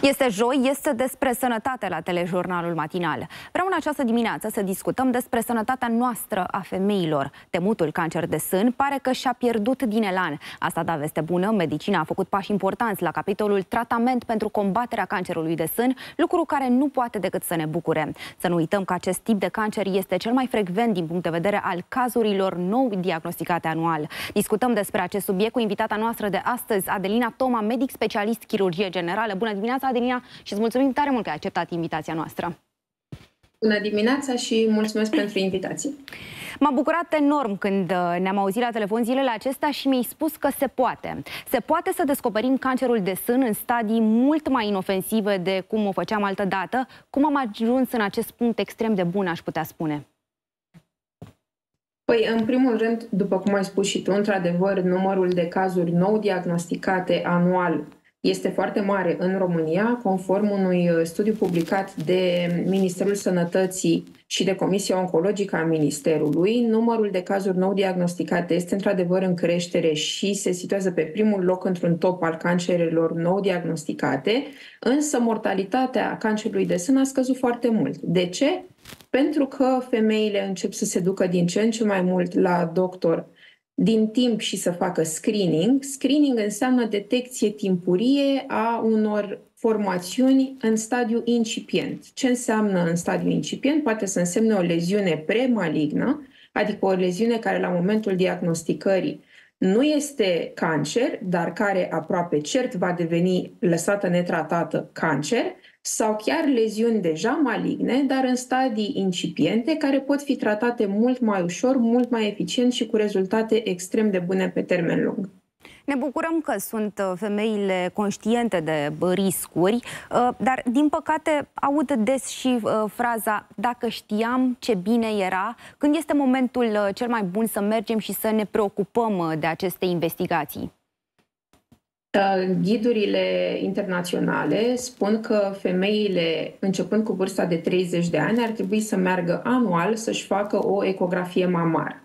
Este joi, este despre sănătate la telejurnalul matinal. Vreau în această dimineață să discutăm despre sănătatea noastră a femeilor. Temutul cancer de sân pare că și-a pierdut din elan. Asta da veste bună, medicina a făcut pași importanți la capitolul tratament pentru combaterea cancerului de sân, lucru care nu poate decât să ne bucure. Să nu uităm că acest tip de cancer este cel mai frecvent din punct de vedere al cazurilor nou diagnosticate anual. Discutăm despre acest subiect cu invitata noastră de astăzi, Adelina Toma, medic specialist chirurgie generală. Bună dimineața, Adelina, și îți mulțumim tare mult că ai acceptat invitația noastră. Bună dimineața și mulțumesc pentru invitație. M-a bucurat enorm când ne-am auzit la telefon zilele acestea și mi-ai spus că se poate. Se poate să descoperim cancerul de sân în stadii mult mai inofensive de cum o făceam altădată. Cum am ajuns în acest punct extrem de bun, aș putea spune? Păi, în primul rând, după cum ai spus și tu, într-adevăr, numărul de cazuri nou diagnosticate anual este foarte mare în România, conform unui studiu publicat de Ministerul Sănătății și de Comisia Oncologică a Ministerului. Numărul de cazuri nou diagnosticate este într-adevăr în creștere și se situează pe primul loc într-un top al cancerelor nou diagnosticate, însă mortalitatea cancerului de sân a scăzut foarte mult. De ce? Pentru că femeile încep să se ducă din ce în ce mai mult la doctor din timp și să facă screening. Screening înseamnă detecție timpurie a unor formațiuni în stadiu incipient. Ce înseamnă în stadiu incipient? Poate să însemne o leziune premalignă, adică o leziune care la momentul diagnosticării nu este cancer, dar care aproape cert va deveni, lăsată netratată, cancer, sau chiar leziuni deja maligne, dar în stadii incipiente, care pot fi tratate mult mai ușor, mult mai eficient și cu rezultate extrem de bune pe termen lung. Ne bucurăm că sunt femeile conștiente de riscuri, dar din păcate aud des și fraza "dacă știam, ce bine era", când este momentul cel mai bun să mergem și să ne preocupăm de aceste investigații. Ghidurile internaționale spun că femeile, începând cu vârsta de 30 de ani, ar trebui să meargă anual să-și facă o ecografie mamară.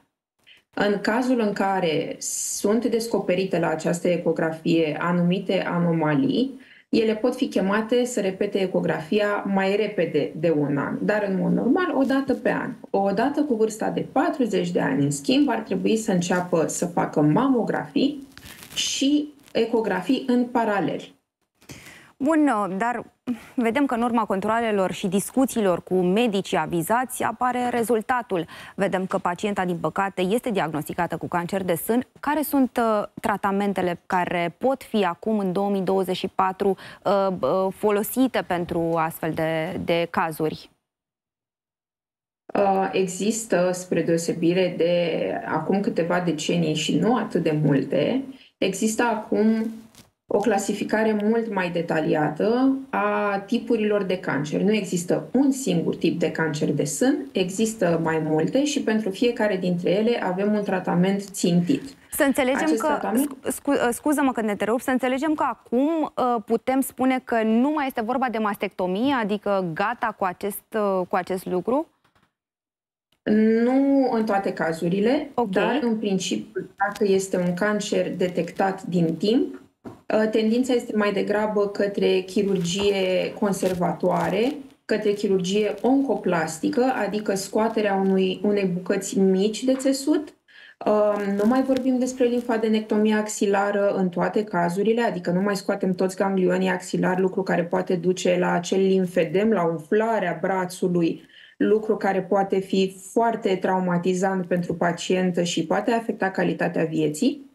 În cazul în care sunt descoperite la această ecografie anumite anomalii, ele pot fi chemate să repete ecografia mai repede de un an, dar în mod normal o dată pe an. O dată cu vârsta de 40 de ani, în schimb, ar trebui să înceapă să facă mamografii și ecografii în paralel. Bun, dar vedem că în urma controalelor și discuțiilor cu medicii avizați apare rezultatul. Vedem că pacienta, din păcate, este diagnosticată cu cancer de sân. Care sunt tratamentele care pot fi acum, în 2024, folosite pentru astfel de cazuri? Există, spre deosebire de acum câteva decenii și nu atât de multe, există acum o clasificare mult mai detaliată a tipurilor de cancer. Nu există un singur tip de cancer de sân, există mai multe și pentru fiecare dintre ele avem un tratament țintit. Să înțelegem scuză-mă că ne întrerup, să înțelegem că acum putem spune că nu mai este vorba de mastectomie, adică gata cu acest lucru? Nu în toate cazurile, dar în principiu, dacă este un cancer detectat din timp, tendința este mai degrabă către chirurgie conservatoare, către chirurgie oncoplastică, adică scoaterea unei bucăți mici de țesut. Nu mai vorbim despre limfadenectomia axilară în toate cazurile, adică nu mai scoatem toți ganglionii axilari, lucru care poate duce la acel limfedem, la umflarea brațului, lucru care poate fi foarte traumatizant pentru pacientă și poate afecta calitatea vieții.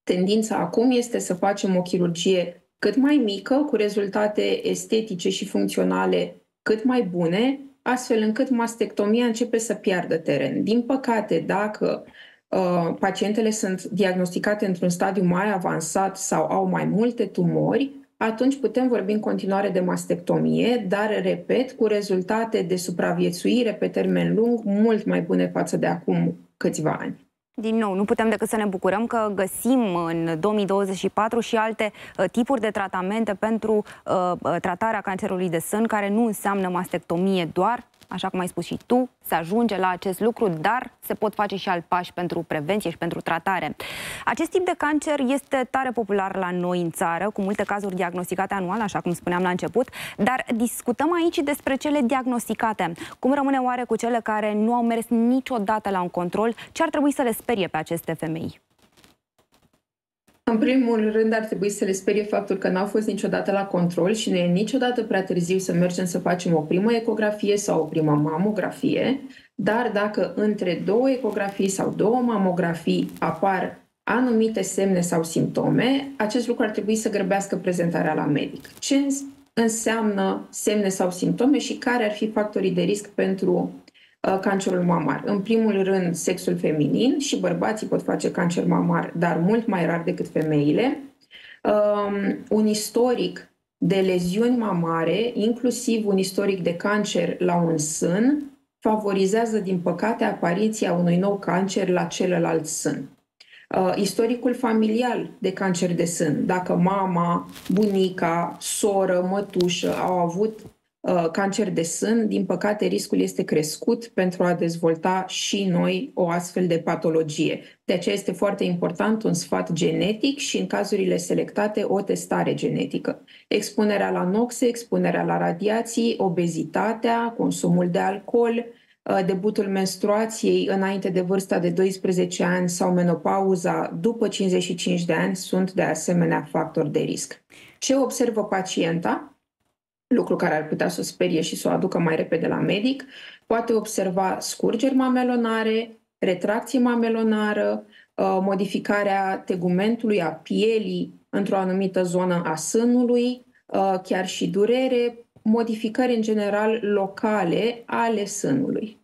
Tendința acum este să facem o chirurgie cât mai mică, cu rezultate estetice și funcționale cât mai bune, astfel încât mastectomia începe să piardă teren. Din păcate, dacă pacientele sunt diagnosticate într-un stadiu mai avansat sau au mai multe tumori, atunci putem vorbi în continuare de mastectomie, dar, repet, cu rezultate de supraviețuire pe termen lung mult mai bune față de acum câțiva ani. Din nou, nu putem decât să ne bucurăm că găsim în 2024 și alte tipuri de tratamente pentru tratarea cancerului de sân, care nu înseamnă mastectomie doar, așa cum ai spus și tu, se ajunge la acest lucru, dar se pot face și alți pași pentru prevenție și pentru tratare. Acest tip de cancer este tare popular la noi în țară, cu multe cazuri diagnosticate anual, așa cum spuneam la început, dar discutăm aici despre cele diagnosticate. Cum rămâne oare cu cele care nu au mers niciodată la un control? Ce ar trebui să le sperie pe aceste femei? În primul rând ar trebui să le sperie faptul că n-au fost niciodată la control și nu e niciodată prea târziu să mergem să facem o primă ecografie sau o primă mamografie, dar dacă între două ecografii sau două mamografii apar anumite semne sau simptome, acest lucru ar trebui să grăbească prezentarea la medic. Ce înseamnă semne sau simptome și care ar fi factorii de risc pentru cancerul mamar? În primul rând, sexul feminin, și bărbații pot face cancer mamar, dar mult mai rar decât femeile. Un istoric de leziuni mamare, inclusiv un istoric de cancer la un sân, favorizează, din păcate, apariția unui nou cancer la celălalt sân. Istoricul familial de cancer de sân, dacă mama, bunica, soră, mătușă au avut cancer de sân, din păcate riscul este crescut pentru a dezvolta și noi o astfel de patologie. De aceea este foarte important un sfat genetic și, în cazurile selectate, o testare genetică. Expunerea la noxe, expunerea la radiații, obezitatea, consumul de alcool, debutul menstruației înainte de vârsta de 12 ani sau menopauza după 55 de ani sunt de asemenea factori de risc. Ce observă pacienta? Lucru care ar putea să o sperie și să o aducă mai repede la medic, poate observa scurgeri mamelonare, retracție mamelonară, modificarea tegumentului, a pielii într-o anumită zonă a sânului, chiar și durere, modificări în general locale ale sânului.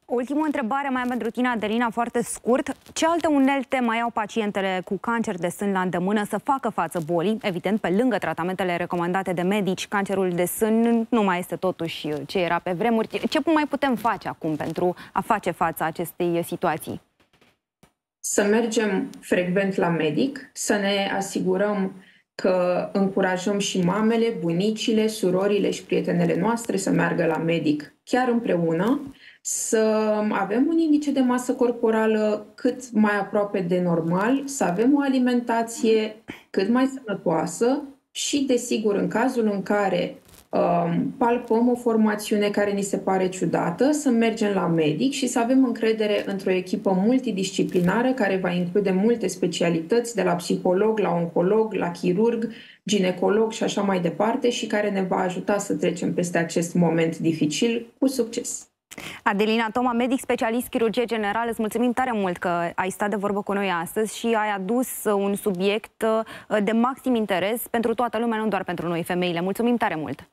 O ultimă întrebare mai am pentru tine, Adelina, foarte scurt. Ce alte unelte mai au pacientele cu cancer de sân la îndemână să facă față bolii? Evident, pe lângă tratamentele recomandate de medici, cancerul de sân nu mai este totuși ce era pe vremuri. Ce mai putem face acum pentru a face față acestei situații? Să mergem frecvent la medic, să ne asigurăm că încurajăm și mamele, bunicile, surorile și prietenele noastre să meargă la medic chiar împreună, să avem un indice de masă corporală cât mai aproape de normal, să avem o alimentație cât mai sănătoasă și, desigur, în cazul în care palpăm o formațiune care ni se pare ciudată, să mergem la medic și să avem încredere într-o echipă multidisciplinară care va include multe specialități, de la psiholog, la oncolog, la chirurg, ginecolog și așa mai departe, și care ne va ajuta să trecem peste acest moment dificil cu succes. Adelina Toma, medic specialist chirurgie generală, îți mulțumim tare mult că ai stat de vorbă cu noi astăzi și ai adus un subiect de maxim interes pentru toată lumea, nu doar pentru noi, femeile. Mulțumim tare mult!